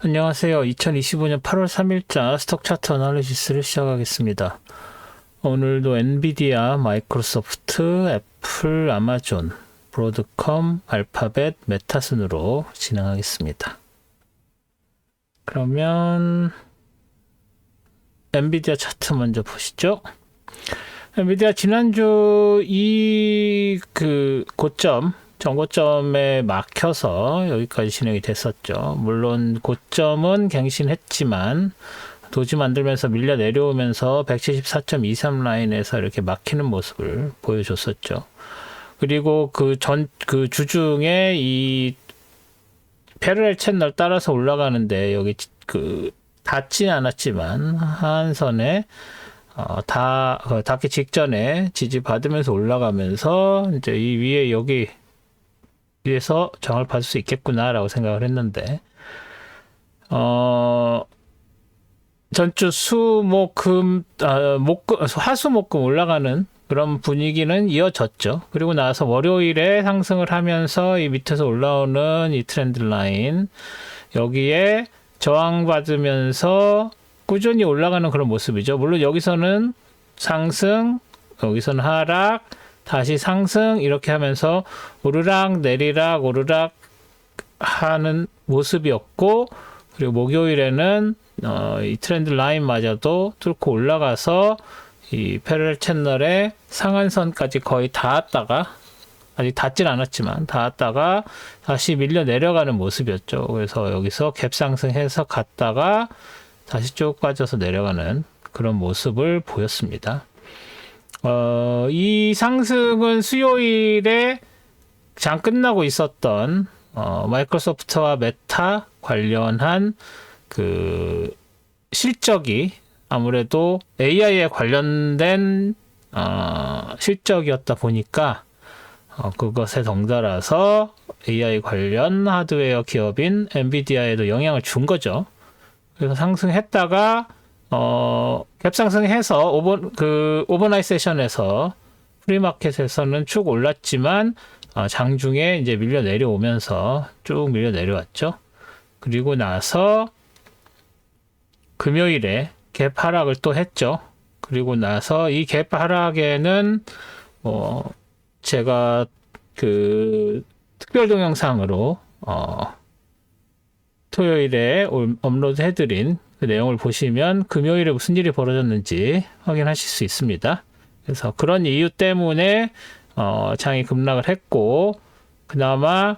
안녕하세요. 2025년 8월 3일자 스톡 차트 어널리시스를 시작하겠습니다. 오늘도 엔비디아, 마이크로소프트, 애플, 아마존, 브로드컴, 알파벳, 메타 순으로 진행하겠습니다. 그러면 엔비디아 차트 먼저 보시죠. 엔비디아 지난주 고점 정고점에 막혀서 여기까지 진행이 됐었죠. 물론 고점은 갱신했지만 도지 만들면서 밀려 내려오면서 174.23 라인에서 이렇게 막히는 모습을 보여줬었죠. 그리고 그 주중에 이 패러렐 채널 따라서 올라가는데 여기 닿진 않았지만 하한선에 닿기 직전에 지지받으면서 올라가면서 이제 이 위에 여기 위에서 저항을 받을 수 있겠구나라고 생각을 했는데 전주 화수목금 올라가는 그런 분위기는 이어졌죠. 그리고 나서 월요일에 상승을 하면서 이 밑에서 올라오는 이 트렌드 라인 여기에 저항받으면서 꾸준히 올라가는 그런 모습이죠. 물론 여기서는 상승, 여기서는 하락, 다시 상승 이렇게 하면서 오르락 내리락 오르락 하는 모습이었고, 그리고 목요일에는 이 트렌드 라인마저도 뚫고 올라가서 이 패러렐 채널의 상한선까지 거의 닿았다가, 아직 닿진 않았지만 닿았다가 다시 밀려 내려가는 모습이었죠. 그래서 여기서 갭 상승해서 갔다가 다시 쭉 빠져서 내려가는 그런 모습을 보였습니다. 이 상승은 수요일에 장 끝나고 있었던 마이크로소프트와 메타 관련한 그 실적이 아무래도 AI에 관련된 실적이었다 보니까 그것에 덩달아서 AI 관련 하드웨어 기업인 엔비디아에도 영향을 준 거죠. 그래서 상승했다가 갭 상승해서 오버나잇 세션에서 프리마켓에서는 쭉 올랐지만 장중에 이제 밀려 내려오면서 쭉 밀려 내려왔죠. 그리고 나서 금요일에 갭 하락을 또 했죠. 그리고 나서 이 갭 하락에는 제가 특별 동영상으로 토요일에 업로드 해드린 그 내용을 보시면 금요일에 무슨 일이 벌어졌는지 확인하실 수 있습니다. 그래서 그런 이유 때문에 장이 급락을 했고, 그나마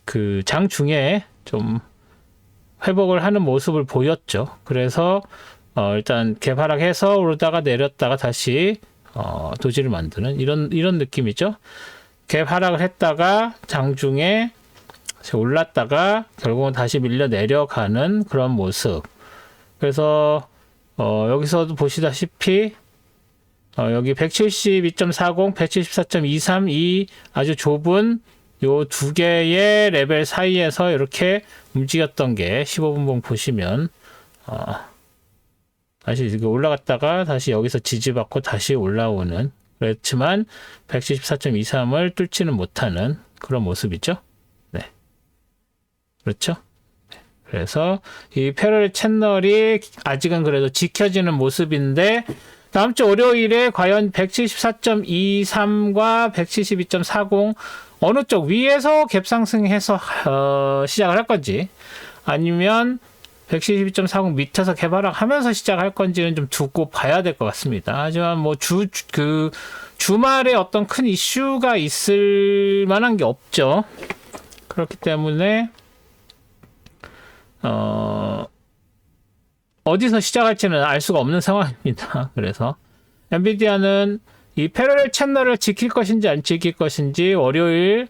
그 장 중에 좀 회복을 하는 모습을 보였죠. 그래서 일단 개발하해서 오르다가 내렸다가 다시 도지를 만드는 이런 느낌이죠. 갭 하락을 했다가 장중에 올랐다가 결국은 다시 밀려 내려가는 그런 모습. 그래서 여기서도 보시다시피 여기 172.40, 174.23 이 아주 좁은 요 두 개의 레벨 사이에서 이렇게 움직였던 게 15분봉 보시면 다시 올라갔다가 다시 여기서 지지받고 다시 올라오는, 그렇지만 174.23을 뚫지는 못하는 그런 모습이죠. 네, 그렇죠. 그래서 이 패러렐 채널이 아직은 그래도 지켜지는 모습인데, 다음 주 월요일에 과연 174.23과 172.40 어느 쪽 위에서 갭 상승해서 시작을 할 건지, 아니면 172.40 밑에서 개발하면서 시작할 건지는 좀 두고 봐야 될 것 같습니다. 하지만 뭐 주말에 어떤 큰 이슈가 있을 만한 게 없죠. 그렇기 때문에 어디서 시작할지는 알 수가 없는 상황입니다. 그래서 엔비디아는 이 패러렐 채널을 지킬 것인지 안 지킬 것인지 월요일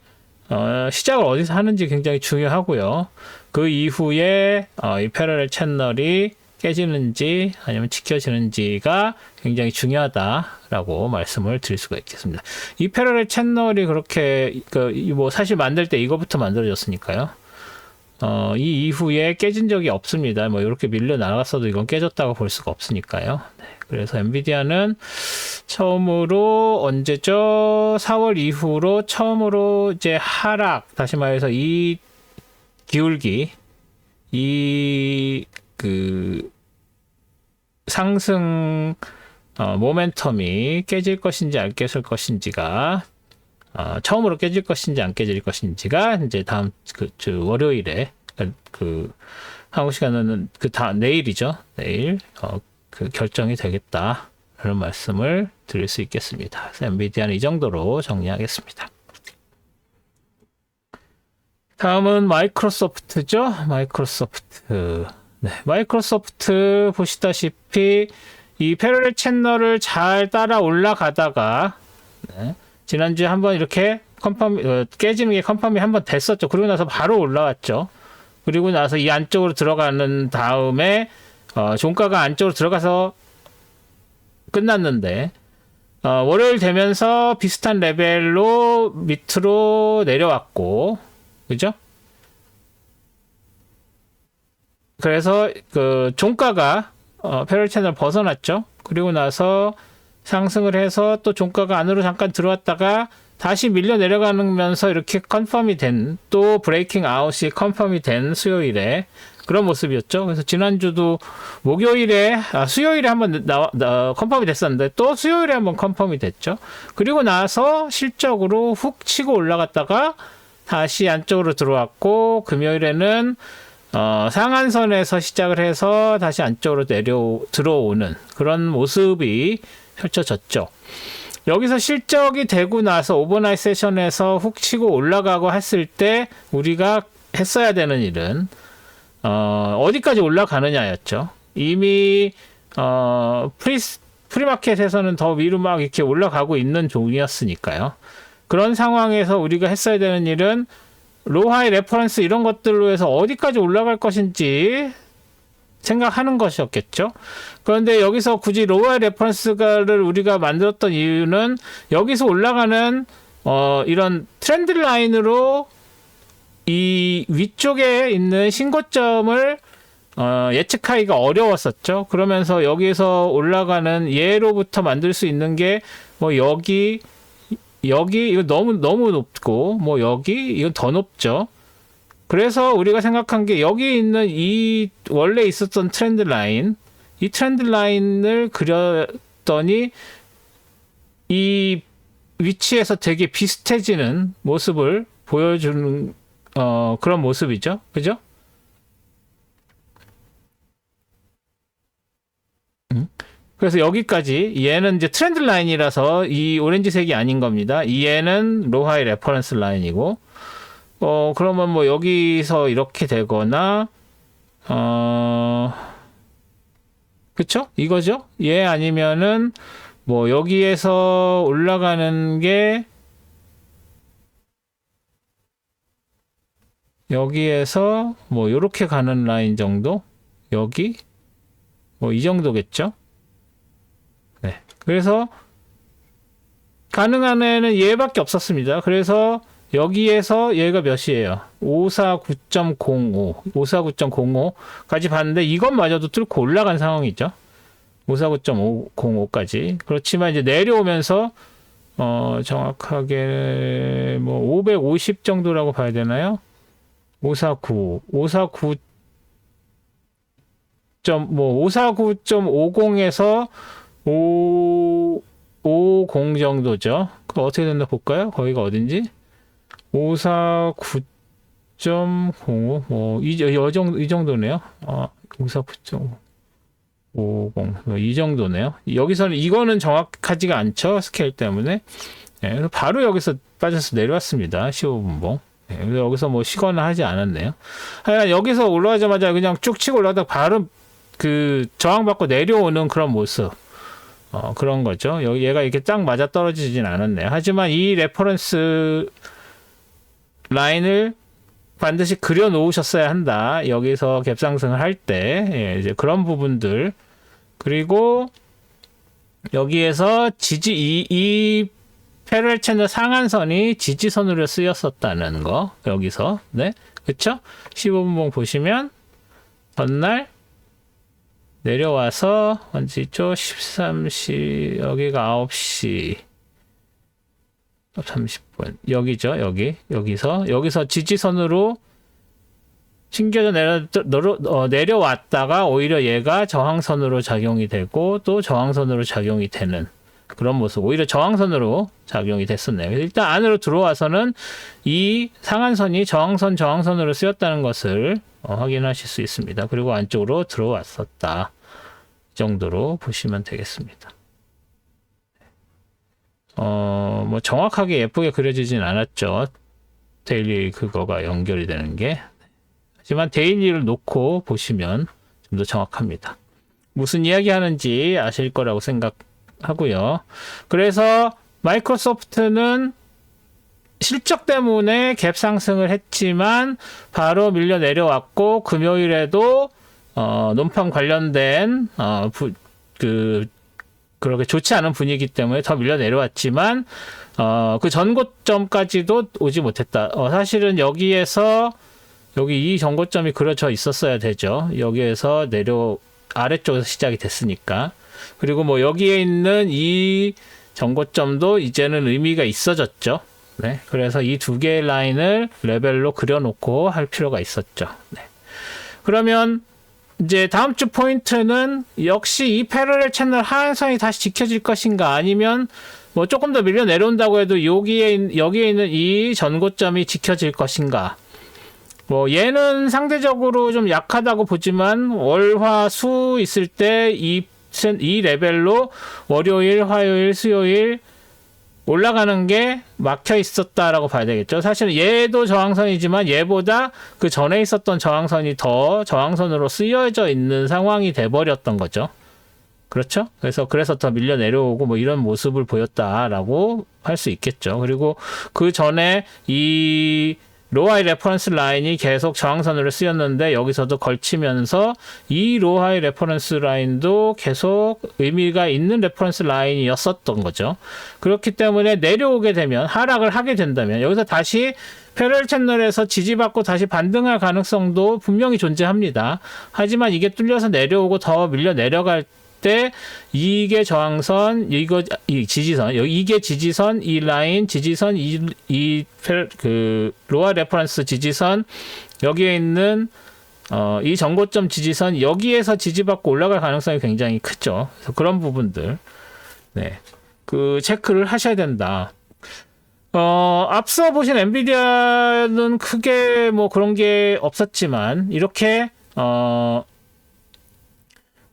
시작을 어디서 하는지 굉장히 중요하고요. 그 이후에 이 패러렐 채널이 깨지는지 아니면 지켜지는지가 굉장히 중요하다라고 말씀을 드릴 수가 있겠습니다. 이 패러렐 채널이 그렇게 사실 만들 때 이거부터 만들어졌으니까요. 이 이후에 깨진 적이 없습니다. 뭐 이렇게 밀려 나갔어도 이건 깨졌다고 볼 수가 없으니까요. 네, 그래서 엔비디아는 처음으로 언제죠? 4월 이후로 처음으로 이제 하락, 다시 말해서 이 기울기, 이 그 상승 모멘텀이 깨질 것인지 안 깨질 것인지가 처음으로 깨질 것인지 안 깨질 것인지가 이제 다음 월요일에 한국 시간은 내일이죠. 내일 그 결정이 되겠다. 그런 말씀을 드릴 수 있겠습니다. 그래서 엔비디아는 이 정도로 정리하겠습니다. 다음은 마이크로소프트죠. 마이크로소프트. 네, 마이크로소프트 보시다시피 이 패러렐 채널을 잘 따라 올라가다가 네, 지난주에 한번 이렇게 깨지는 게 컨펌이 한번 됐었죠. 그리고 나서 바로 올라왔죠. 그리고 나서 이 안쪽으로 들어가는 다음에 종가가 안쪽으로 들어가서 끝났는데 월요일 되면서 비슷한 레벨로 밑으로 내려왔고, 그죠? 그래서 그 종가가 패러렐 채널 벗어났죠. 그리고 나서 상승을 해서 또 종가가 안으로 잠깐 들어왔다가 다시 밀려 내려가면서 이렇게 컨펌이 된, 또 브레이킹 아웃이 컨펌이 된 수요일에 그런 모습이었죠. 그래서 지난주도 수요일에 한번 컨펌이 됐었는데 또 수요일에 한번 컨펌이 됐죠. 그리고 나서 실적으로 훅 치고 올라갔다가 다시 안쪽으로 들어왔고, 금요일에는 상한선에서 시작을 해서 다시 안쪽으로 들어오는 그런 모습이 펼쳐졌죠. 여기서 실적이 되고 나서 오버나잇 세션에서 훅 치고 올라가고 했을 때 우리가 했어야 되는 일은 어디까지 올라가느냐였죠. 이미 프리마켓에서는 더 위로 막 이렇게 올라가고 있는 종이었으니까요. 그런 상황에서 우리가 했어야 되는 일은 로하이 레퍼런스 이런 것들로 해서 어디까지 올라갈 것인지 생각하는 것이었겠죠. 그런데 여기서 굳이 로하이 레퍼런스를 우리가 만들었던 이유는 여기서 올라가는 이런 트렌드 라인으로 이 위쪽에 있는 신고점을 예측하기가 어려웠었죠. 그러면서 여기서 올라가는 예로부터 만들 수 있는 게 뭐 여기 이거 너무 높고, 뭐 여기 이건 더 높죠. 그래서 우리가 생각한 게 여기 있는 이 원래 있었던 트렌드 라인, 이 트렌드 라인을 그렸더니 이 위치에서 되게 비슷해지는 모습을 보여주는 그런 모습이죠. 그죠? 그래서 여기까지, 얘는 이제 트렌드 라인이라서 이 오렌지색이 아닌 겁니다. 얘는 로하이 레퍼런스 라인이고, 그러면 뭐 여기서 이렇게 되거나, 그쵸? 이거죠? 얘 아니면은 뭐 여기에서 올라가는 게 여기에서 뭐 요렇게 가는 라인 정도? 여기? 뭐 이 정도겠죠? 네. 그래서 가능한 애는 얘밖에 없었습니다. 그래서 여기에서 얘가 몇이에요? 549.05, 549.05까지 봤는데 이것마저도 뚫고 올라간 상황이죠. 549.05까지. 그렇지만 이제 내려오면서 정확하게 뭐 550 정도라고 봐야 되나요? 549.50에서 550 정도죠. 그럼 어떻게 된다 볼까요? 거기가 어딘지? 549.05, 이 정도네요. 549.50, 이 정도네요. 여기서는, 이거는 정확하지가 않죠. 스케일 때문에. 네, 그래서 바로 여기서 빠져서 내려왔습니다. 15분봉. 네, 그래서 여기서 뭐 쉬거나 하지 않았네요. 하여간 여기서 올라가자마자 그냥 쭉 치고 올라가다가 바로 그 저항받고 내려오는 그런 모습. 그런 거죠. 얘가 이렇게 딱 맞아 떨어지진 않았네요. 하지만 이 레퍼런스 라인을 반드시 그려 놓으셨어야 한다. 여기서 갭상승을 할 때, 이제 그런 부분들. 그리고 여기에서 이 패러렐 채널 상한선이 지지선으로 쓰였었다는 거. 여기서. 네. 그쵸? 15분봉 보시면 전날 내려와서 언제죠? 13시, 여기가 9시 30분. 여기죠. 여기서 지지선으로 신겨져 내려왔다가 오히려 얘가 저항선으로 작용이 되고 또 저항선으로 작용이 되는 그런 모습. 오히려 저항선으로 작용이 됐었네요. 일단 안으로 들어와서는 이 상한선이 저항선으로 쓰였다는 것을 확인하실 수 있습니다. 그리고 안쪽으로 들어왔었다. 이 정도로 보시면 되겠습니다. 뭐 정확하게 예쁘게 그려지진 않았죠. 데일리 그거가 연결이 되는 게. 하지만 데일리를 놓고 보시면 좀 더 정확합니다. 무슨 이야기 하는지 아실 거라고 생각하고요. 그래서 마이크로소프트는 실적 때문에 갭 상승을 했지만 바로 밀려 내려왔고 금요일에도 논판 관련된 그렇게 좋지 않은 분위기 때문에 더 밀려 내려왔지만 그 전고점까지도 오지 못했다. 사실은 여기에서 여기 이 전고점이 그려져 있었어야 되죠. 여기에서 아래쪽에서 시작이 됐으니까. 그리고 뭐 여기에 있는 이 전고점도 이제는 의미가 있어졌죠. 네. 그래서 이 두 개의 라인을 레벨로 그려놓고 할 필요가 있었죠. 네. 그러면 이제 다음 주 포인트는 역시 이 패러렐 채널 하한선이 다시 지켜질 것인가 아니면 뭐 조금 더 밀려 내려온다고 해도 여기에 있는 이 전고점이 지켜질 것인가. 뭐 얘는 상대적으로 좀 약하다고 보지만 월화수 있을 때 이 레벨로 월요일, 화요일, 수요일 올라가는 게 막혀 있었다라고 봐야 되겠죠. 사실은 얘도 저항선이지만 얘보다 그 전에 있었던 저항선이 더 저항선으로 쓰여져 있는 상황이 돼버렸던 거죠. 그렇죠? 그래서 더 밀려 내려오고 뭐 이런 모습을 보였다라고 할 수 있겠죠. 그리고 그 전에 이 로하이 레퍼런스 라인이 계속 저항선으로 쓰였는데 여기서도 걸치면서 이 로하이 레퍼런스 라인도 계속 의미가 있는 레퍼런스 라인이었었던 거죠. 그렇기 때문에 내려오게 되면 하락을 하게 된다면 여기서 다시 패러렐 채널에서 지지받고 다시 반등할 가능성도 분명히 존재합니다. 하지만 이게 뚫려서 내려오고 더 밀려 내려갈 때 이게 저항선, 이 지지선, 이게 지지선, 이 라인 지지선, 그 로아 레퍼런스 지지선, 여기에 있는 이 전고점 지지선, 여기에서 지지받고 올라갈 가능성이 굉장히 크죠. 그래서 그런 부분들, 네, 그 체크를 하셔야 된다. 앞서 보신 엔비디아는 크게 뭐 그런 게 없었지만 이렇게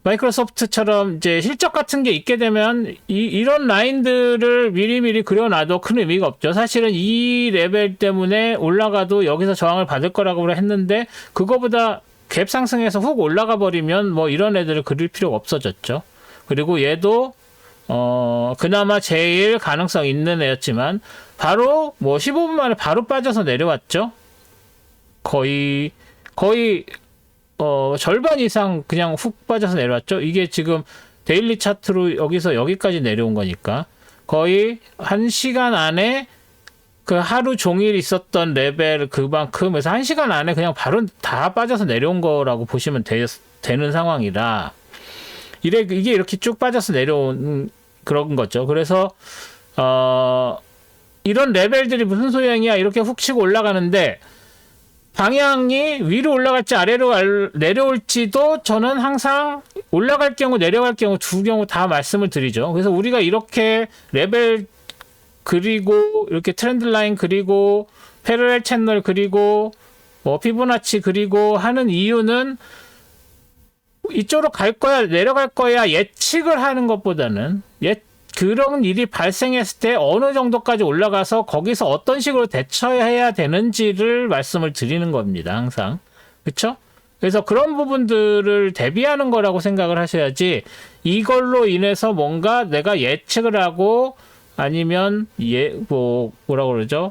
마이크로소프트처럼 이제 실적 같은 게 있게 되면 이런 라인들을 미리미리 그려놔도 큰 의미가 없죠. 사실은 이 레벨 때문에 올라가도 여기서 저항을 받을 거라고 했는데 그거보다 갭 상승해서 훅 올라가 버리면 뭐 이런 애들을 그릴 필요가 없어졌죠. 그리고 얘도 그나마 제일 가능성 있는 애였지만 바로 뭐 15분 만에 바로 빠져서 내려왔죠. 거의 절반 이상 그냥 훅 빠져서 내려왔죠. 이게 지금 데일리 차트로 여기서 여기까지 내려온 거니까 거의 1시간 안에 그 하루 종일 있었던 레벨 그만큼 해서 1시간 안에 그냥 바로 다 빠져서 내려온 거라고 보시면 되는 상황이라 이게 이렇게 쭉 빠져서 내려온 그런 거죠. 그래서 이런 레벨들이 무슨 소용이야 이렇게 훅 치고 올라가는데 방향이 위로 올라갈지 아래로 내려올지도 저는 항상 올라갈 경우 내려갈 경우 두 경우 다 말씀을 드리죠. 그래서 우리가 이렇게 레벨 그리고 이렇게 트렌드 라인 그리고 패러렐 채널 그리고 뭐 피보나치 그리고 하는 이유는 이쪽으로 갈 거야 내려갈 거야 예측을 하는 것보다는 그런 일이 발생했을 때 어느 정도까지 올라가서 거기서 어떤 식으로 대처해야 되는지를 말씀을 드리는 겁니다. 항상. 그렇죠? 그래서 그런 부분들을 대비하는 거라고 생각을 하셔야지 이걸로 인해서 뭔가 내가 예측을 하고 아니면 뭐라고 그러죠?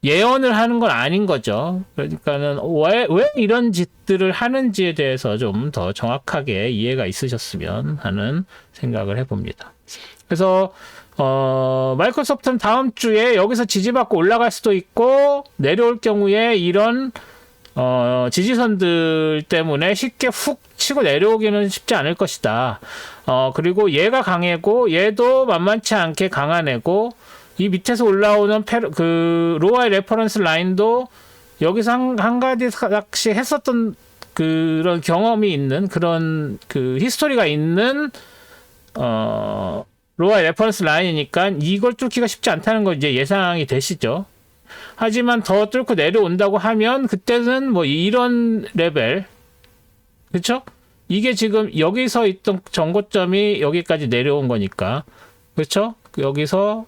예언을 하는 건 아닌 거죠. 그러니까는 왜 이런 짓들을 하는지에 대해서 좀 더 정확하게 이해가 있으셨으면 하는 생각을 해봅니다. 그래서 마이크로소프트는 다음 주에 여기서 지지받고 올라갈 수도 있고 내려올 경우에 이런 지지선들 때문에 쉽게 훅 치고 내려오기는 쉽지 않을 것이다. 그리고 얘가 강해고 얘도 만만치 않게 강한 애고 이 밑에서 올라오는 그 로아의 레퍼런스 라인도 여기서 한 가지씩 했었던 그런 경험이 있는 그런 그 히스토리가 있는 로아의 레퍼런스 라인이니까 이걸 뚫기가 쉽지 않다는 거 이제 예상이 되시죠. 하지만 더 뚫고 내려온다고 하면 그때는 뭐 이런 레벨, 그렇죠? 이게 지금 여기서 있던 정고점이 여기까지 내려온 거니까, 그렇죠? 여기서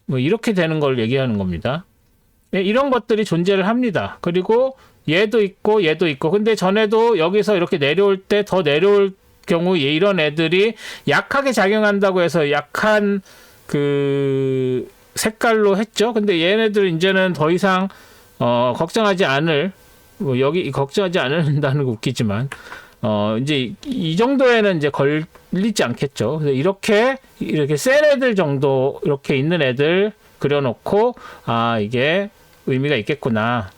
뭐 이렇게 되는 걸 얘기하는 겁니다. 이런 것들이 존재를 합니다. 그리고 얘도 있고 근데 전에도 여기서 이렇게 내려올 때 더 내려올 경우 이런 애들이 약하게 작용한다고 해서 약한 그 색깔로 했죠. 근데 얘네들 이제는 더 이상 걱정하지 않을, 뭐 여기 걱정하지 않는다는 거 웃기지만 이제 이 정도에는 이제 걸리지 않겠죠. 그래서 이렇게 센 애들 정도 이렇게 있는 애들 그려놓고 아 이게 의미가 있겠구나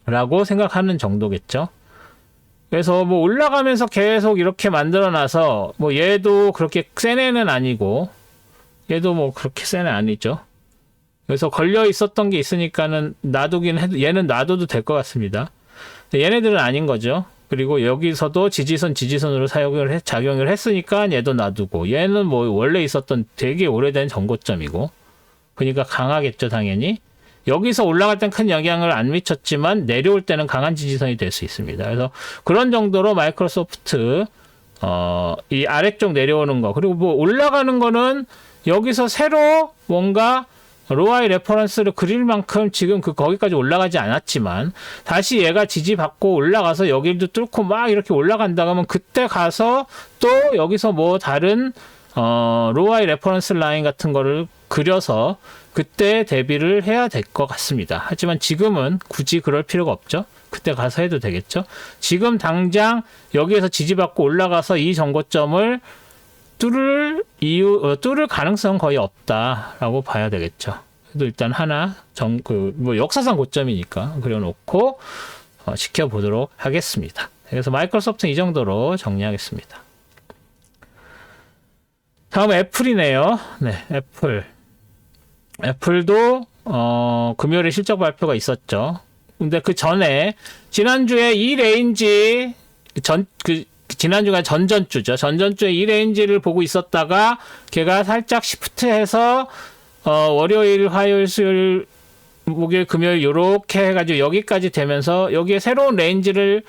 라고 생각하는 정도겠죠. 그래서 뭐 올라가면서 계속 이렇게 만들어놔서 뭐 얘도 그렇게 센 애는 아니고 얘도 뭐 그렇게 센 애 아니죠. 그래서 걸려 있었던 게 있으니까는 놔두긴 해도 얘는 놔둬도 될 것 같습니다. 얘네들은 아닌 거죠. 그리고 여기서도 지지선으로 작용을 했으니까 얘도 놔두고 얘는 뭐 원래 있었던 되게 오래된 정고점이고 그러니까 강하겠죠 당연히. 여기서 올라갈 땐 큰 영향을 안 미쳤지만 내려올 때는 강한 지지선이 될 수 있습니다. 그래서 그런 정도로 마이크로소프트 이 아래쪽 내려오는 거 그리고 뭐 올라가는 거는 여기서 새로 뭔가 로아의 레퍼런스를 그릴 만큼 지금 거기까지 올라가지 않았지만 다시 얘가 지지받고 올라가서 여기도 뚫고 막 이렇게 올라간다 하면 그때 가서 또 여기서 뭐 다른 로아의 레퍼런스 라인 같은 거를 그려서 그때 대비를 해야 될 것 같습니다. 하지만 지금은 굳이 그럴 필요가 없죠. 그때 가서 해도 되겠죠. 지금 당장 여기에서 지지받고 올라가서 이 정고점을 뚫을 가능성은 거의 없다라고 봐야 되겠죠. 그래도 일단 하나 뭐 역사상 고점이니까 그려놓고 지켜보도록 하겠습니다. 그래서 마이크로소프트는 이 정도로 정리하겠습니다. 다음 애플이네요. 네, 애플도 금요일에 실적 발표가 있었죠. 근데 그 전에 지난주에 이 레인지 지난주가 전전주죠. 전전주에 이 레인지를 보고 있었다가 걔가 살짝 시프트해서 월요일, 화요일, 수요일, 목요일, 금요일 요렇게 해가지고 여기까지 되면서 여기에 새로운 레인지를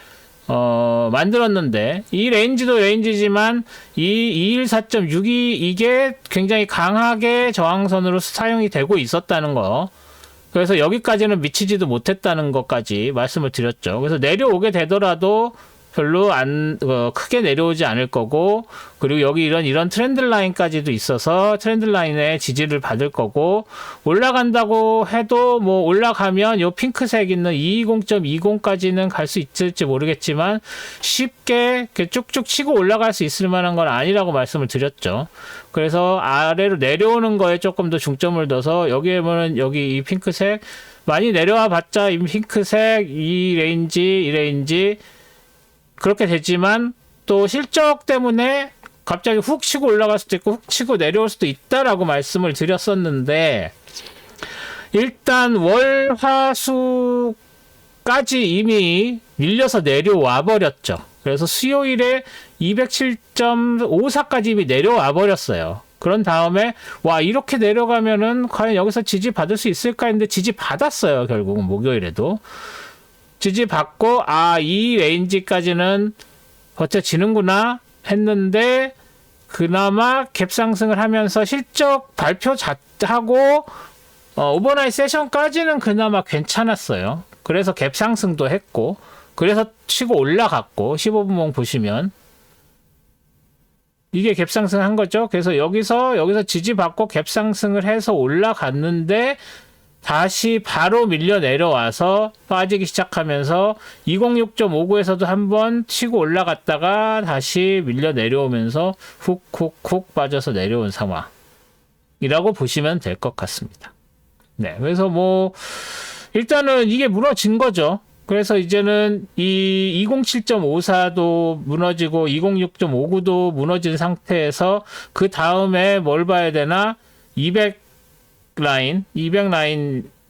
만들었는데 이 레인지도 레인지지만 이 214.62 이게 굉장히 강하게 저항선으로 사용이 되고 있었다는 거. 그래서 여기까지는 미치지도 못했다는 것까지 말씀을 드렸죠. 그래서 내려오게 되더라도 별로 크게 내려오지 않을 거고, 그리고 여기 이런 트렌드 라인까지도 있어서 트렌드 라인에 지지를 받을 거고, 올라간다고 해도 뭐 올라가면 요 핑크색 있는 220.20까지는 갈 수 있을지 모르겠지만 쉽게 쭉쭉 치고 올라갈 수 있을 만한 건 아니라고 말씀을 드렸죠. 그래서 아래로 내려오는 거에 조금 더 중점을 둬서 여기에 보면 여기 이 핑크색 많이 내려와 봤자 이 핑크색 이 레인지 그렇게 되지만 또 실적 때문에 갑자기 훅 치고 올라갈 수도 있고 훅 치고 내려올 수도 있다라고 말씀을 드렸었는데 일단 월, 화, 수까지 이미 밀려서 내려와 버렸죠. 그래서 수요일에 207.54까지 이미 내려와 버렸어요. 그런 다음에 와 이렇게 내려가면은 과연 여기서 지지 받을 수 있을까 했는데 지지 받았어요. 결국은 목요일에도. 지지받고 이 레인지까지는 버텨지는구나 했는데 그나마 갭상승을 하면서 실적 발표 하고 오버나잇 세션까지는 그나마 괜찮았어요. 그래서 갭상승도 했고 그래서 치고 올라갔고 15분봉 보시면 이게 갭상승한 거죠. 그래서 여기서 지지받고 갭상승을 해서 올라갔는데 다시 바로 밀려 내려와서 빠지기 시작하면서 206.59에서도 한번 치고 올라갔다가 다시 밀려 내려오면서 훅 빠져서 내려온 상황이라고 보시면 될 것 같습니다. 네, 그래서 뭐 일단은 이게 무너진 거죠. 그래서 이제는 이 207.54도 무너지고 206.59도 무너진 상태에서 그 다음에 뭘 봐야 되나? 200 라인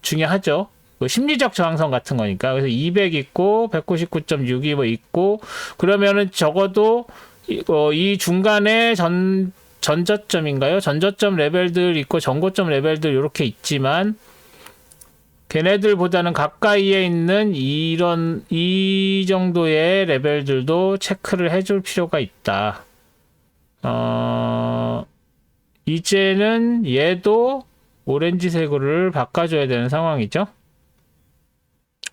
중요하죠. 그 심리적 저항선 같은 거니까. 그래서 200 있고 199.6이 뭐 있고 그러면은 적어도 이 중간에 전저점인가요? 전저점 레벨들 있고 전고점 레벨들 이렇게 있지만 걔네들보다는 가까이에 있는 이 정도의 레벨들도 체크를 해줄 필요가 있다. 이제는 얘도 오렌지색으로 바꿔줘야 되는 상황이죠.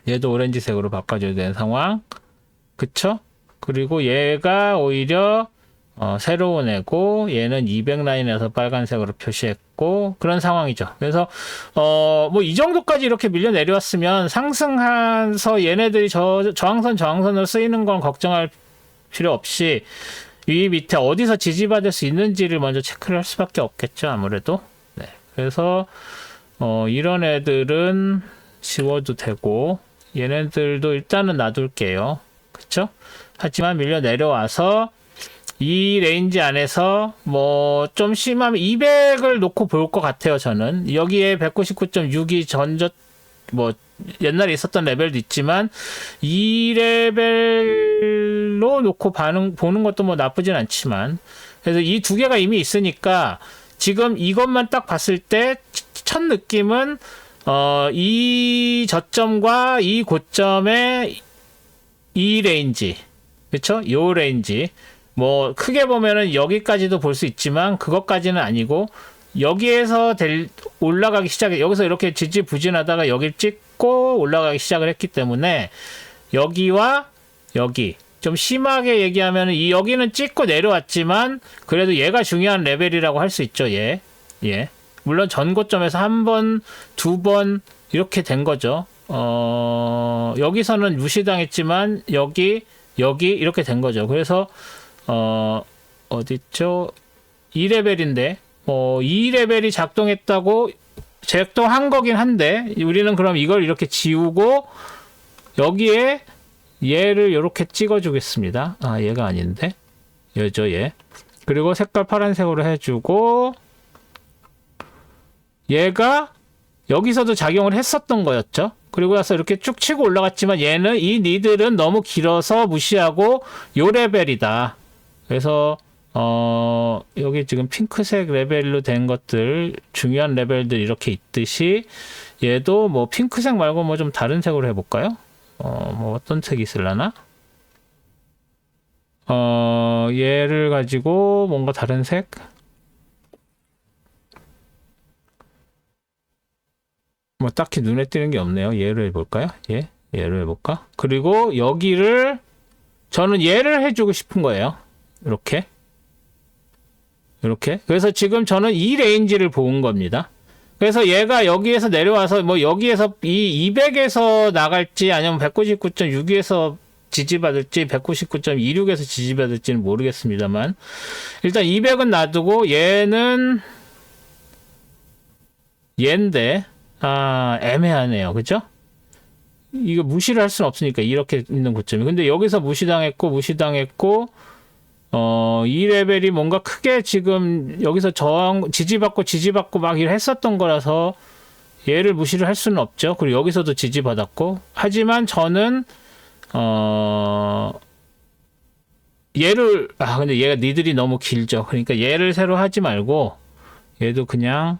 얘도 오렌지색으로 바꿔줘야 되는 상황. 그쵸? 그리고 얘가 오히려 새로운 애고 얘는 200 라인에서 빨간색으로 표시했고 그런 상황이죠. 그래서 뭐 이 정도까지 이렇게 밀려 내려왔으면 상승해서 얘네들이 저항선으로 쓰이는 건 걱정할 필요 없이 위 밑에 어디서 지지받을 수 있는지를 먼저 체크를 할 수밖에 없겠죠. 아무래도. 네. 그래서 이런 애들은 지워도 되고 얘네들도 일단은 놔둘게요. 그쵸? 하지만 밀려 내려와서 이 레인지 안에서 뭐 좀 심하면 200을 놓고 볼 것 같아요. 저는 여기에 199.6이 뭐 옛날에 있었던 레벨도 있지만 이 레벨로 놓고 보는 것도 뭐 나쁘진 않지만 그래서 이 두 개가 이미 있으니까 지금 이것만 딱 봤을 때 첫 느낌은 이 저점과 이 고점의 이 레인지 그쵸? 요 레인지 뭐 크게 보면은 여기까지도 볼 수 있지만 그것까지는 아니고 여기에서 올라가기 시작해 여기서 이렇게 지지부진하다가 여기를 찍고 올라가기 시작을 했기 때문에 여기와 여기 좀 심하게 얘기하면 여기는 찍고 내려왔지만 그래도 얘가 중요한 레벨이라고 할 수 있죠. 얘 물론 전고점에서 한 번, 두 번 이렇게 된 거죠. 여기서는 무시당했지만 여기 이렇게 된 거죠. 그래서 어딨죠? 2레벨인데, 2레벨이 작동한 거긴 한데, 우리는 그럼 이걸 이렇게 지우고, 여기에 얘를 이렇게 찍어주겠습니다. 아, 얘가 아닌데? 얘죠, 얘. 그리고 색깔 파란색으로 해주고, 얘가 여기서도 작용을 했었던 거였죠. 그리고 나서 이렇게 쭉 치고 올라갔지만 이 니들은 너무 길어서 무시하고 요 레벨이다. 그래서 여기 지금 핑크색 레벨로 된 것들 중요한 레벨들 이렇게 있듯이 얘도 뭐 핑크색 말고 뭐 좀 다른 색으로 해볼까요? 뭐 어떤 색이 있을라나? 얘를 가지고 뭔가 다른 색? 뭐 딱히 눈에 띄는 게 없네요. 얘를 해볼까요? 얘를 해볼까? 그리고 저는 얘를 해주고 싶은 거예요. 이렇게. 그래서 지금 저는 이 레인지를 본 겁니다. 그래서 얘가 여기에서 내려와서 뭐 여기에서 이 200에서 나갈지 아니면 199.6에서 지지받을지 199.26에서 지지받을지는 모르겠습니다만 일단 200은 놔두고 얘는 얘인데 애매하네요. 그죠? 이거 무시를 할 수는 없으니까 이렇게 있는 고점이. 근데 여기서 무시당했고 이 레벨이 뭔가 크게 지금 여기서 지지받고 막 했었던 거라서 얘를 무시를 할 수는 없죠. 그리고 여기서도 지지받았고 하지만 저는 근데 얘가 니들이 너무 길죠. 그러니까 얘를 새로 하지 말고 얘도 그냥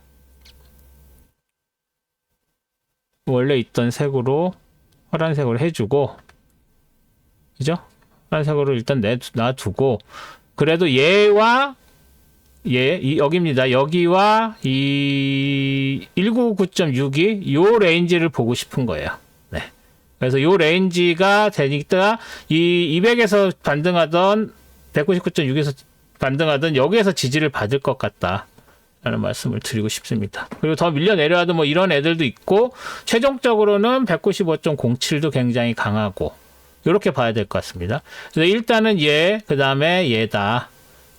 원래 있던 색으로 파란색으로 해주고 그죠? 파란색으로 일단 놔두고 그래도 얘와 여기입니다. 여기와 이 199.6이 요 레인지를 보고 싶은 거예요. 네. 그래서 요 레인지가 되니까 이 200에서 반등하던 199.6에서 반등하던 여기에서 지지를 받을 것 같다. 라는 말씀을 드리고 싶습니다. 그리고 더 밀려 내려와도 뭐 이런 애들도 있고 최종적으로는 195.07도 굉장히 강하고 이렇게 봐야 될 것 같습니다. 그래서 일단은 그 다음에 얘다.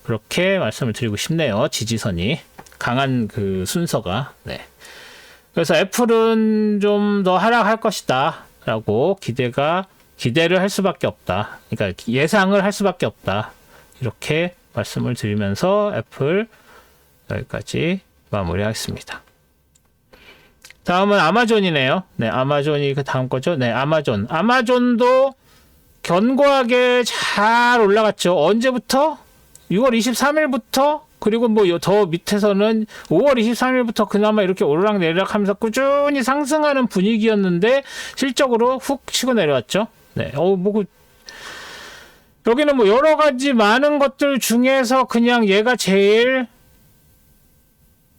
그렇게 말씀을 드리고 싶네요. 지지선이 강한 그 순서가. 네. 그래서 애플은 좀 더 하락할 것이다 라고 기대를 할 수밖에 없다. 그러니까 예상을 할 수밖에 없다. 이렇게 말씀을 드리면서 애플 여기까지 마무리하겠습니다. 다음은 아마존이네요. 네, 아마존이 그 다음 거죠. 네, 아마존. 아마존도 견고하게 잘 올라갔죠. 언제부터? 6월 23일부터? 그리고 뭐 더 밑에서는 5월 23일부터 그나마 이렇게 오르락내리락 하면서 꾸준히 상승하는 분위기였는데 실적으로 훅 치고 내려왔죠. 네, 여기는 뭐 여러 가지 많은 것들 중에서 그냥 얘가 제일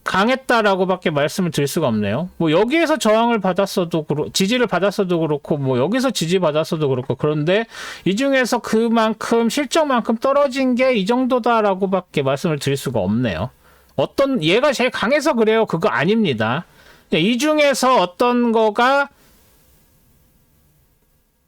강했다라고밖에 말씀을 드릴 수가 없네요. 뭐 여기에서 저항을 받았어도 지지를 받았어도 그렇고 뭐 여기서 지지 받았어도 그렇고 그런데 이 중에서 그만큼 실적만큼 떨어진 게 이 정도다라고밖에 말씀을 드릴 수가 없네요. 어떤 얘가 제일 강해서 그래요? 그거 아닙니다. 이 중에서 어떤 거가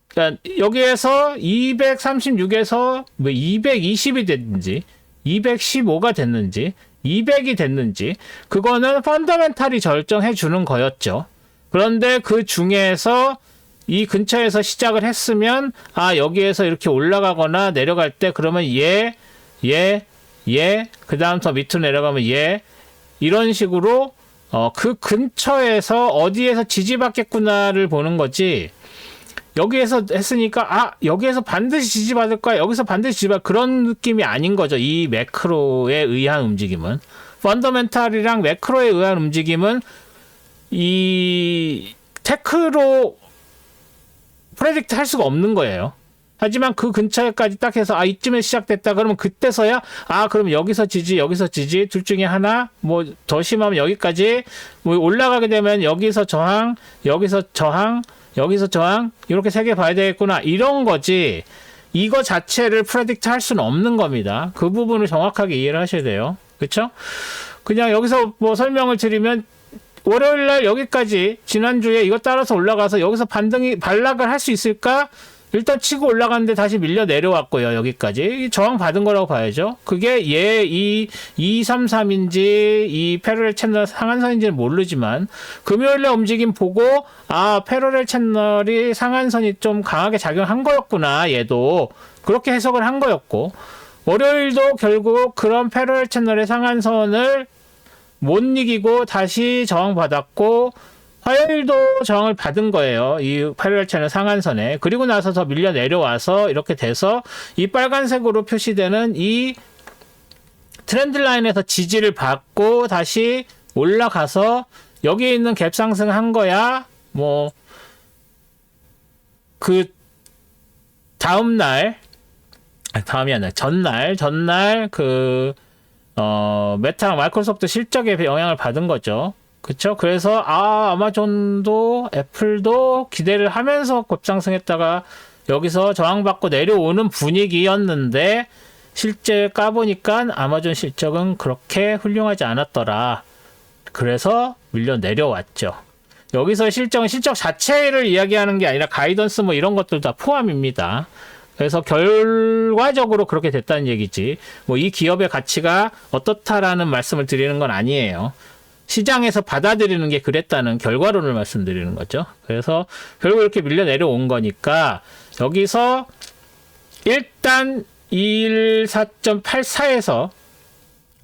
그러니까 여기에서 236에서 뭐 220이 됐는지 215가 됐는지 200이 됐는지 그거는 펀더멘탈이 결정해 주는 거였죠. 그런데 그 중에서 이 근처에서 시작을 했으면 여기에서 이렇게 올라가거나 내려갈 때 그러면 그 다음 더 밑으로 내려가면 이런 식으로 그 근처에서 어디에서 지지받겠구나를 보는 거지. 여기에서 했으니까 여기에서 반드시 지지받을 거야 여기서 반드시 지지받을 그런 느낌이 아닌 거죠. 이 매크로에 의한 움직임은 펀더멘탈이랑 매크로에 의한 움직임은 이 테크로 프레딕트 할 수가 없는 거예요. 하지만 그 근처에까지 딱 해서 이쯤에 시작됐다 그러면 그때서야 그러면 여기서 지지 둘 중에 하나 뭐 더 심하면 여기까지 뭐 올라가게 되면 여기서 저항 이렇게 세 개 봐야 되겠구나 이런 거지. 이거 자체를 프레딕트 할 수는 없는 겁니다. 그 부분을 정확하게 이해를 하셔야 돼요. 그쵸? 그냥 여기서 뭐 설명을 드리면 월요일날 여기까지 지난주에 이거 따라서 올라가서 여기서 반락을 할 수 있을까? 일단 치고 올라갔는데 다시 밀려 내려왔고요. 여기까지 저항 받은 거라고 봐야죠. 그게 이 233인지 이 패러렐 채널 상한선인지는 모르지만 금요일날 움직임 보고 패러렐 채널이 상한선이 좀 강하게 작용한 거였구나. 얘도 그렇게 해석을 한 거였고 월요일도 결국 그런 패러렐 채널의 상한선을 못 이기고 다시 저항 받았고 화요일도 저항을 받은 거예요. 이 패러렐 채널 상한선에. 그리고 나서 더 밀려 내려와서 이렇게 돼서 이 빨간색으로 표시되는 이 트렌드 라인에서 지지를 받고 다시 올라가서 여기에 있는 갭 상승한 거야. 뭐 그 다음날 다음이 아니라 전날 그 메타랑 마이크로소프트 실적에 영향을 받은 거죠. 그쵸? 그래서 아마존도 애플도 기대를 하면서 급상승했다가 여기서 저항받고 내려오는 분위기였는데 실제 까보니까 아마존 실적은 그렇게 훌륭하지 않았더라. 그래서 밀려 내려왔죠. 여기서 실적 자체를 이야기하는 게 아니라 가이던스 뭐 이런 것들 다 포함입니다. 그래서 결과적으로 그렇게 됐다는 얘기지. 뭐 이 기업의 가치가 어떻다라는 말씀을 드리는 건 아니에요. 시장에서 받아들이는 게 그랬다는 결과론을 말씀드리는 거죠. 그래서 결국 이렇게 밀려 내려온 거니까 여기서 일단 24.84에서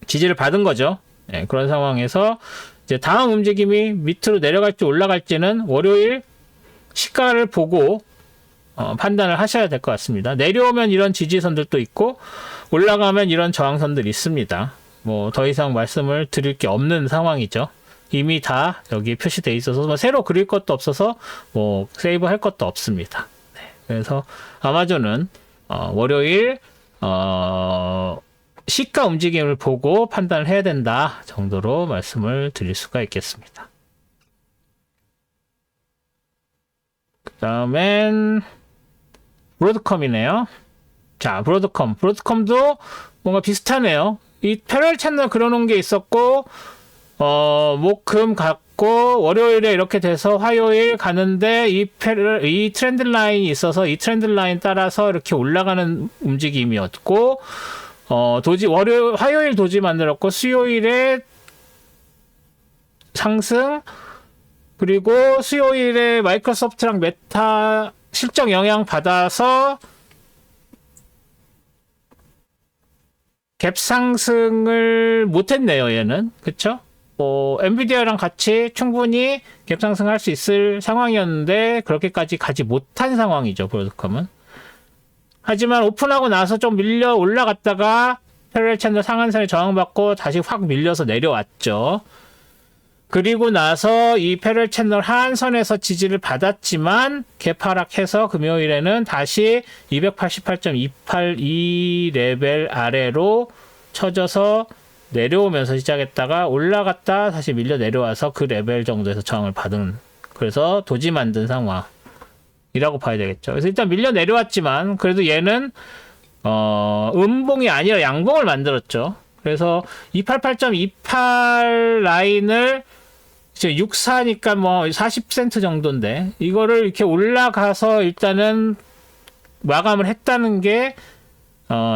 지지를 받은 거죠. 네, 그런 상황에서 이제 다음 움직임이 밑으로 내려갈지 올라갈지는 월요일 시가를 보고 판단을 하셔야 될 것 같습니다. 내려오면 이런 지지선들도 있고 올라가면 이런 저항선들이 있습니다. 뭐 더 이상 말씀을 드릴 게 없는 상황이죠. 이미 다 여기 표시되어 있어서 뭐 새로 그릴 것도 없어서 뭐 세이브 할 것도 없습니다. 네, 그래서 아마존은 월요일 시가 움직임을 보고 판단을 해야 된다 정도로 말씀을 드릴 수가 있겠습니다. 그 다음엔 브로드컴이네요. 자, 브로드컴도 뭔가 비슷하네요. 이 패러렐 채널 그려놓은 게 있었고 목금 갔고 월요일에 이렇게 돼서 화요일 가는데 이 트렌드 라인이 있어서 이 트렌드 라인 따라서 이렇게 올라가는 움직임이었고 화요일 도지 만들었고 수요일에 상승 그리고 수요일에 마이크로소프트랑 메타 실적 영향 받아서 갭 상승을 못했네요, 얘는. 그쵸? 엔비디아랑 같이 충분히 갭상승할 수 있을 상황이었는데 그렇게까지 가지 못한 상황이죠. 브로드컴은. 하지만 오픈하고 나서 좀 밀려 올라갔다가 패러렐 채널 상한선에 저항받고 다시 확 밀려서 내려왔죠. 그리고 나서 이 패러렐 채널 하한선에서 지지를 받았지만 개파락해서 금요일에는 다시 288.282 레벨 아래로 쳐져서 내려오면서 시작했다가 올라갔다 다시 밀려 내려와서 그 레벨 정도에서 저항을 받은, 그래서 도지 만든 상황이라고 봐야 되겠죠. 그래서 일단 밀려 내려왔지만 그래도 얘는 음봉이 아니라 양봉을 만들었죠. 그래서 288.28 라인을 이제 64니까 뭐 40센트 정도인데 이거를 이렇게 올라가서 일단은 마감을 했다는 게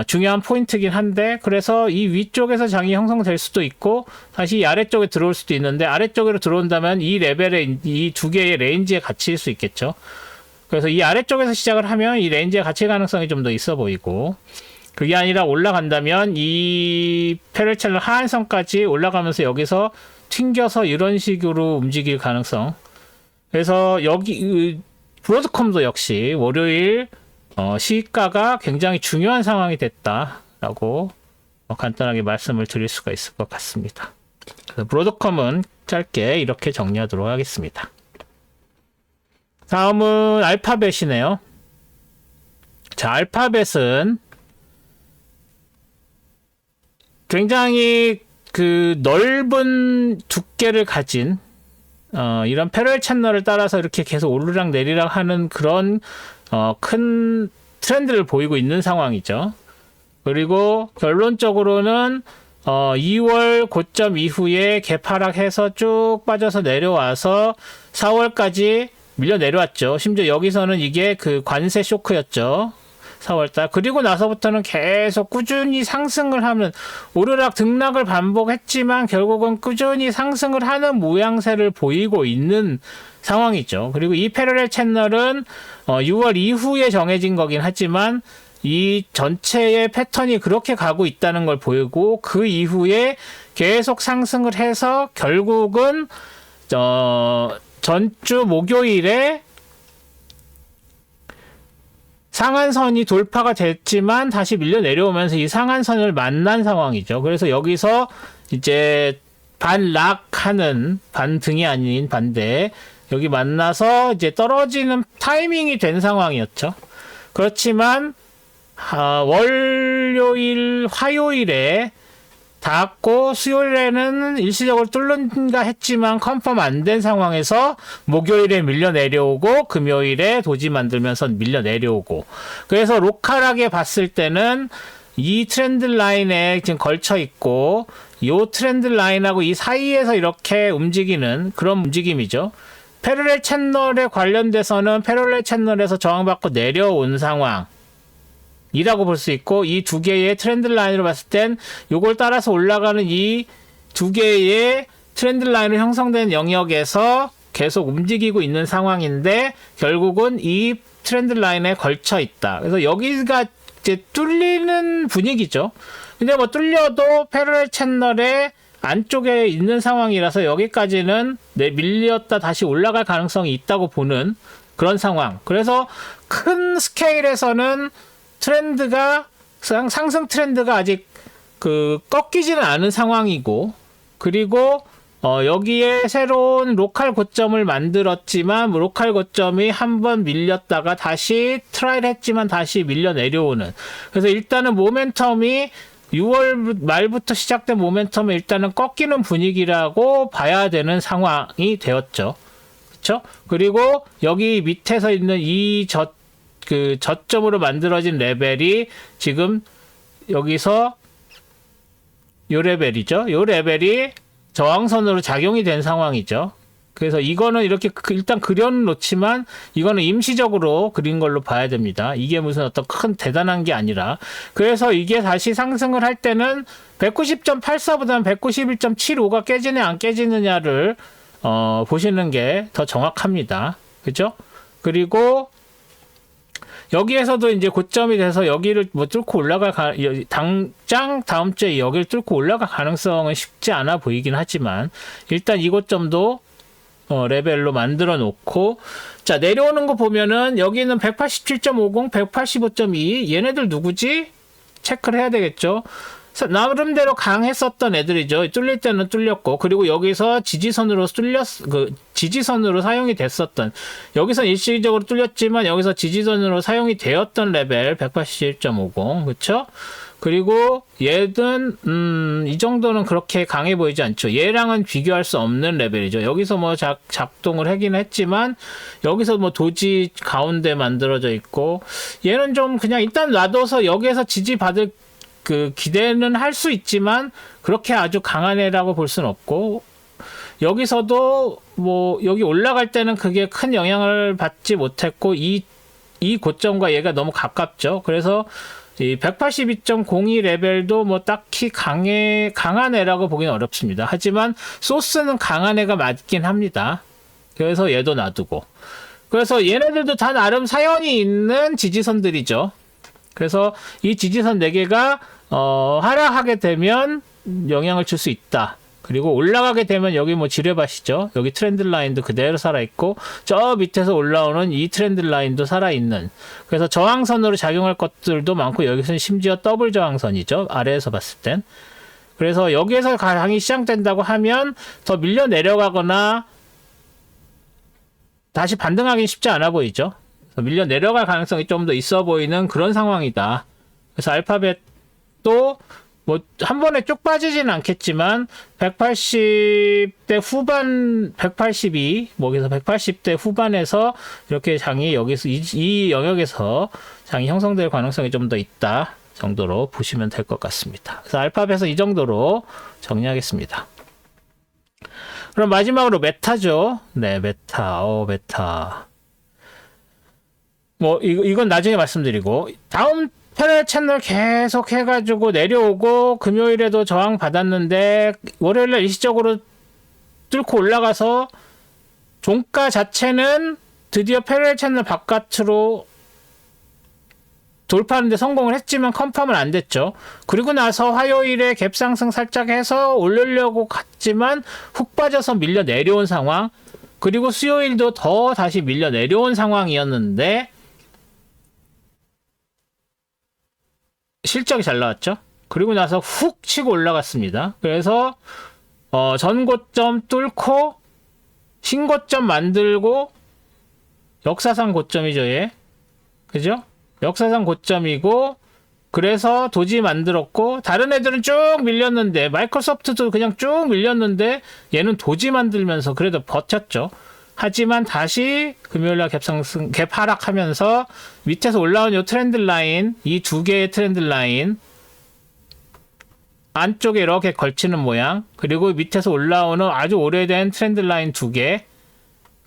중요한 포인트긴 한데, 그래서 이 위쪽에서 장이 형성될 수도 있고 다시 이 아래쪽에 들어올 수도 있는데, 아래쪽으로 들어온다면 이 레벨의 이 두 개의 레인지에 갇힐 수 있겠죠. 그래서 이 아래쪽에서 시작을 하면 이 레인지에 갇힐 가능성이 좀 더 있어 보이고, 그게 아니라 올라간다면 이 패러렐 채널 하한선까지 올라가면서 여기서 튕겨서 이런 식으로 움직일 가능성. 그래서 여기 브로드컴도 역시 월요일 시가가 굉장히 중요한 상황이 됐다라고 간단하게 말씀을 드릴 수가 있을 것 같습니다. 그래서 브로드컴은 짧게 이렇게 정리하도록 하겠습니다. 다음은 알파벳이네요. 자, 알파벳은 굉장히 그 넓은 두께를 가진 이런 패러렐 채널을 따라서 이렇게 계속 오르락 내리락 하는 그런 큰 트렌드를 보이고 있는 상황이죠. 그리고 결론적으로는 2월 고점 이후에 개파락해서 쭉 빠져서 내려와서 4월까지 밀려 내려왔죠. 심지어 여기서는 이게 그 관세 쇼크였죠. 4월달. 그리고 나서부터는 계속 꾸준히 상승을 하는, 오르락 등락을 반복했지만 결국은 꾸준히 상승을 하는 모양새를 보이고 있는 상황이죠. 그리고 이 패러렐 채널은 6월 이후에 정해진 거긴 하지만 이 전체의 패턴이 그렇게 가고 있다는 걸 보이고, 그 이후에 계속 상승을 해서 결국은 전주 목요일에 상한선이 돌파가 됐지만 다시 밀려 내려오면서 이 상한선을 만난 상황이죠. 그래서 여기서 이제 반락하는, 반등이 아닌 반대, 여기 만나서 이제 떨어지는 타이밍이 된 상황이었죠. 그렇지만 월요일, 화요일에 닿았고 수요일에는 일시적으로 뚫는가 했지만 컨펌 안 된 상황에서 목요일에 밀려 내려오고 금요일에 도지 만들면서 밀려 내려오고, 그래서 로컬하게 봤을 때는 이 트렌드 라인에 지금 걸쳐 있고 이 트렌드 라인하고 이 사이에서 이렇게 움직이는 그런 움직임이죠. 패러렐 채널에 관련돼서는 패러렐 채널에서 저항받고 내려온 상황 이라고 볼 수 있고, 이 두 개의 트렌드 라인으로 봤을 땐 요걸 따라서 올라가는 이 두 개의 트렌드 라인으로 형성된 영역에서 계속 움직이고 있는 상황인데 결국은 이 트렌드 라인에 걸쳐 있다. 그래서 여기가 이제 뚫리는 분위기죠. 근데 뭐 뚫려도 패러렐 채널의 안쪽에 있는 상황이라서 여기까지는 밀렸다 다시 올라갈 가능성이 있다고 보는 그런 상황. 그래서 큰 스케일에서는 트렌드가, 상승 트렌드가 아직 꺾이지는 않은 상황이고, 그리고 여기에 새로운 로컬 고점을 만들었지만 로컬 고점이 한번 밀렸다가 다시 트라이를 했지만 다시 밀려 내려오는, 그래서 일단은 모멘텀이 6월 말부터 시작된 모멘텀은 일단은 꺾이는 분위기라고 봐야 되는 상황이 되었죠. 그렇죠? 그리고 여기 밑에서 있는 이 저점으로 만들어진 레벨이 지금 여기서 요 레벨이죠. 요 레벨이 저항선으로 작용이 된 상황이죠. 그래서 이거는 이렇게 일단 그려놓지만 이거는 임시적으로 그린 걸로 봐야 됩니다. 이게 무슨 어떤 큰 대단한 게 아니라. 그래서 이게 다시 상승을 할 때는 190.84보다는 191.75가 깨지냐 안 깨지느냐를 보시는 게 더 정확합니다. 그죠? 그리고 여기에서도 이제 고점이 돼서 여기를 뭐 뚫고 당장 다음 주에 여기를 뚫고 올라갈 가능성은 쉽지 않아 보이긴 하지만 일단 이 고점도 레벨로 만들어 놓고, 자, 내려오는 거 보면은 여기는 187.50, 185.2 얘네들 누구지? 체크를 해야 되겠죠. 나름대로 강했었던 애들이죠. 뚫릴 때는 뚫렸고, 그리고 여기서 지지선으로 지지선으로 사용이 됐었던, 여기서 일시적으로 뚫렸지만 여기서 지지선으로 사용이 되었던 레벨 187.50, 그쵸? 그리고 얘는 이 정도는 그렇게 강해 보이지 않죠. 얘랑은 비교할 수 없는 레벨이죠. 여기서 뭐 작동을 하긴 했지만 여기서 뭐 도지 가운데 만들어져 있고, 얘는 좀 그냥 일단 놔둬서 여기에서 지지받을 기대는 할 수 있지만 그렇게 아주 강한 애라고 볼 수는 없고, 여기서도 뭐 여기 올라갈 때는 그게 큰 영향을 받지 못했고 이 고점과 얘가 너무 가깝죠. 그래서 이 182.02 레벨도 뭐 딱히 강한 애라고 보기는 어렵습니다. 하지만 소스는 강한 애가 맞긴 합니다. 그래서 얘도 놔두고, 그래서 얘네들도 다 나름 사연이 있는 지지선들이죠. 그래서 이 지지선 4개가 하락하게 되면 영향을 줄 수 있다. 그리고 올라가게 되면 여기 뭐 지뢰밭이죠. 여기 트렌드 라인도 그대로 살아있고 저 밑에서 올라오는 이 트렌드 라인도 살아있는, 그래서 저항선으로 작용할 것들도 많고 여기서는 심지어 더블 저항선이죠. 아래에서 봤을 땐. 그래서 여기에서 강이 시작된다고 하면 더 밀려 내려가거나 다시 반등하기 쉽지 않아 보이죠. 밀려 내려갈 가능성이 좀 더 있어 보이는 그런 상황이다. 그래서 알파벳도 뭐 한 번에 쭉 빠지지는 않겠지만 180대 후반, 182, 뭐 그래서 180대 후반에서 이렇게 장이 여기서 이 영역에서 장이 형성될 가능성이 좀 더 있다 정도로 보시면 될 것 같습니다. 그래서 알파벳은 이 정도로 정리하겠습니다. 그럼 마지막으로 메타죠. 네, 메타. 메타. 뭐 이건 나중에 말씀드리고, 다음 패럴 채널 계속 해가지고 내려오고 금요일에도 저항 받았는데 월요일날 일시적으로 뚫고 올라가서 종가 자체는 드디어 패럴 채널 바깥으로 돌파하는데 성공을 했지만 컨펌은 안 됐죠. 그리고 나서 화요일에 갭상승 살짝 해서 올리려고 갔지만 훅 빠져서 밀려 내려온 상황, 그리고 수요일도 더 다시 밀려 내려온 상황이었는데 실적이 잘 나왔죠. 그리고 나서 훅 치고 올라갔습니다. 그래서 전고점 뚫고 신고점 만들고 역사상 고점이죠, 얘. 그죠? 역사상 고점이고, 그래서 도지 만들었고, 다른 애들은 쭉 밀렸는데, 마이크로소프트도 그냥 쭉 밀렸는데 얘는 도지 만들면서 그래도 버텼죠. 하지만 다시 금요일날 갭 하락하면서 밑에서 올라온 이 트렌드 라인, 이 두 개의 트렌드 라인 안쪽에 이렇게 걸치는 모양, 그리고 밑에서 올라오는 아주 오래된 트렌드 라인 2개,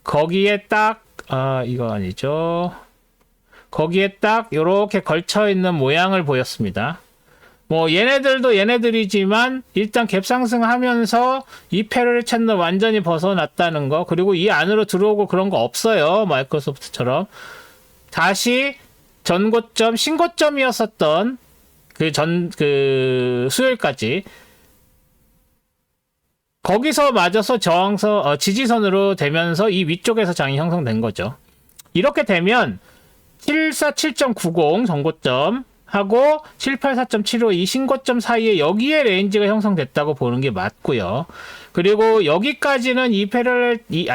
거기에 딱 이거 아니죠, 거기에 딱 이렇게 걸쳐 있는 모양을 보였습니다. 뭐 얘네들도 얘네들이지만 일단 갭 상승하면서 이 패럴 채널 완전히 벗어났다는 거, 그리고 이 안으로 들어오고 그런 거 없어요. 마이크로소프트처럼 다시 전고점 신고점이었었던 그 수요일까지 거기서 맞아서 지지선으로 되면서 이 위쪽에서 장이 형성된 거죠. 이렇게 되면 747.90 전고점 하고 784.75 이 신고점 사이에 여기에 레인지가 형성됐다고 보는 게 맞고요. 그리고 여기까지는 이 패럴이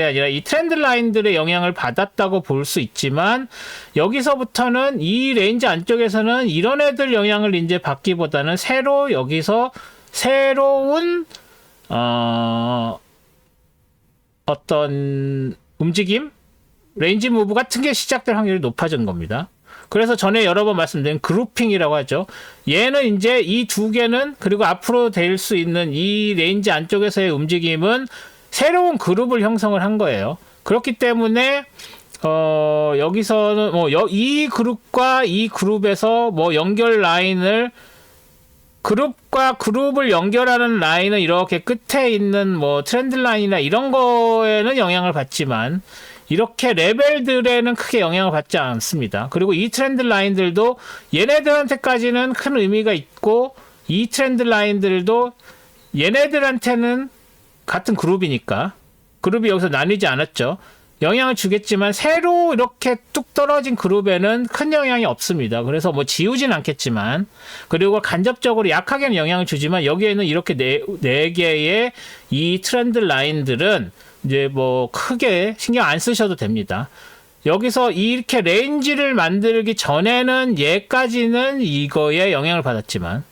아니라 이 트렌드 라인들의 영향을 받았다고 볼 수 있지만, 여기서부터는 이 레인지 안쪽에서는 이런 애들 영향을 이제 받기보다는 여기서 새로운 어떤 움직임, 레인지 무브 같은 게 시작될 확률이 높아진 겁니다. 그래서 전에 여러 번 말씀드린 그룹핑이라고 하죠. 얘는 이제 이 두 개는, 그리고 앞으로 될 수 있는 이 레인지 안쪽에서의 움직임은 새로운 그룹을 형성을 한 거예요. 그렇기 때문에 여기서는 이 그룹과 이 그룹에서 뭐 연결 라인을, 그룹과 그룹을 연결하는 라인은 이렇게 끝에 있는 뭐 트렌드 라인이나 이런 거에는 영향을 받지만, 이렇게 레벨들에는 크게 영향을 받지 않습니다. 그리고 이 트렌드 라인들도 얘네들한테까지는 큰 의미가 있고, 이 트렌드 라인들도 얘네들한테는 같은 그룹이니까, 그룹이 여기서 나뉘지 않았죠. 영향을 주겠지만 새로 이렇게 뚝 떨어진 그룹에는 큰 영향이 없습니다. 그래서 뭐 지우진 않겠지만, 그리고 간접적으로 약하게는 영향을 주지만, 여기에는 이렇게 네 개의 이 트렌드 라인들은 이제 뭐 크게 신경 안 쓰셔도 됩니다. 여기서 이렇게 레인지를 만들기 전에는 얘까지는 이거에 영향을 받았지만,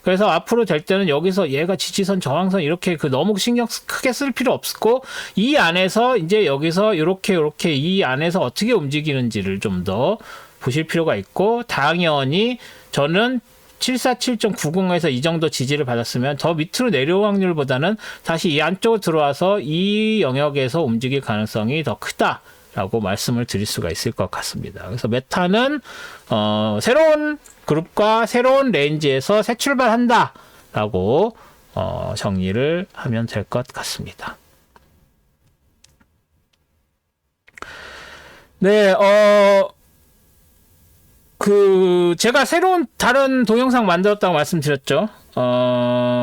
그래서 앞으로 될 때는 여기서 얘가 지지선, 저항선 이렇게 너무 신경 크게 쓸 필요 없고, 이 안에서 이제 여기서 이렇게 이 안에서 어떻게 움직이는지를 좀 더 보실 필요가 있고, 당연히 저는 747.90에서 이 정도 지지를 받았으면 더 밑으로 내려올 확률보다는 다시 이 안쪽으로 들어와서 이 영역에서 움직일 가능성이 더 크다 라고 말씀을 드릴 수가 있을 것 같습니다. 그래서 메타는 새로운 그룹과 새로운 레인지에서 새 출발한다 라고 정리를 하면 될 것 같습니다. 네, 제가 새로운 다른 동영상 만들었다고 말씀드렸죠.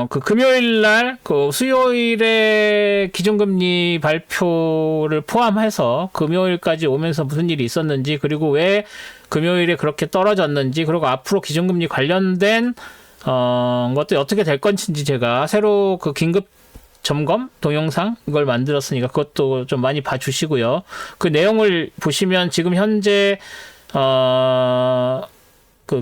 금요일날, 수요일에 기준금리 발표를 포함해서 금요일까지 오면서 무슨 일이 있었는지, 그리고 왜 금요일에 그렇게 떨어졌는지, 그리고 앞으로 기준금리 관련된, 것들이 어떻게 될 건지 제가 새로 긴급 점검 동영상 이걸 만들었으니까 그것도 좀 많이 봐주시고요. 그 내용을 보시면 지금 현재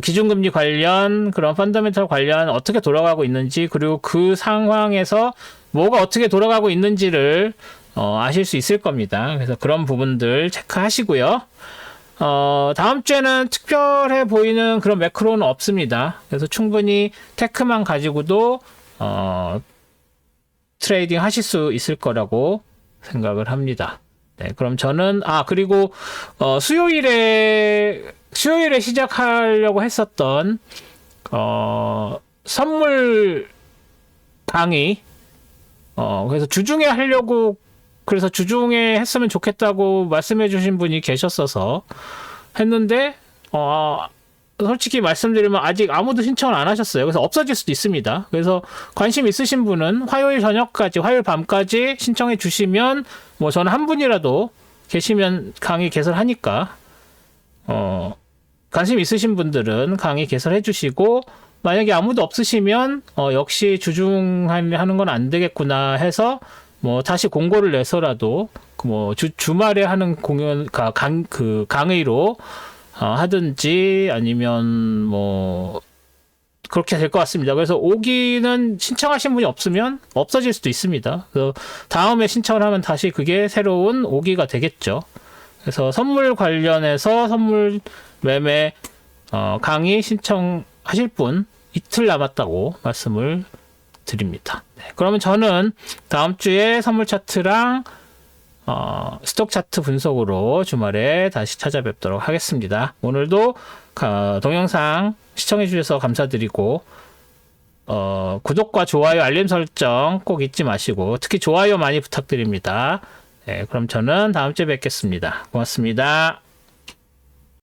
기준금리 관련, 그런 펀더멘털 관련 어떻게 돌아가고 있는지, 그리고 그 상황에서 뭐가 어떻게 돌아가고 있는지를 아실 수 있을 겁니다. 그래서 그런 부분들 체크하시고요. 다음 주에는 특별해 보이는 그런 매크로는 없습니다. 그래서 충분히 테크만 가지고도 트레이딩 하실 수 있을 거라고 생각을 합니다. 네, 그럼 저는 그리고 수요일에 시작하려고 했었던 선물 강의, 그래서 주중에 하려고, 그래서 주중에 했으면 좋겠다고 말씀해 주신 분이 계셨어서 했는데, 솔직히 말씀드리면 아직 아무도 신청을 안 하셨어요. 그래서 없어질 수도 있습니다. 그래서 관심 있으신 분은 화요일 저녁까지, 화요일 밤까지 신청해 주시면, 뭐 저는 한 분이라도 계시면 강의 개설하니까, 관심 있으신 분들은 강의 개설해 주시고, 만약에 아무도 없으시면 역시 주중하는 건 안 되겠구나 해서 뭐 다시 공고를 내서라도 뭐 주말에 하는 강의로 하든지 아니면 뭐 그렇게 될 것 같습니다. 그래서 오기는 신청하신 분이 없으면 없어질 수도 있습니다. 그래서 다음에 신청을 하면 다시 그게 새로운 오기가 되겠죠. 그래서 선물 관련해서 선물 매매 강의 신청하실 분 이틀 남았다고 말씀을 드립니다. 네, 그러면 저는 다음 주에 선물 차트랑 스톡 차트 분석으로 주말에 다시 찾아뵙도록 하겠습니다. 오늘도 동영상 시청해 주셔서 감사드리고 구독과 좋아요, 알림 설정 꼭 잊지 마시고 특히 좋아요 많이 부탁드립니다. 네, 그럼 저는 다음 주에 뵙겠습니다. 고맙습니다.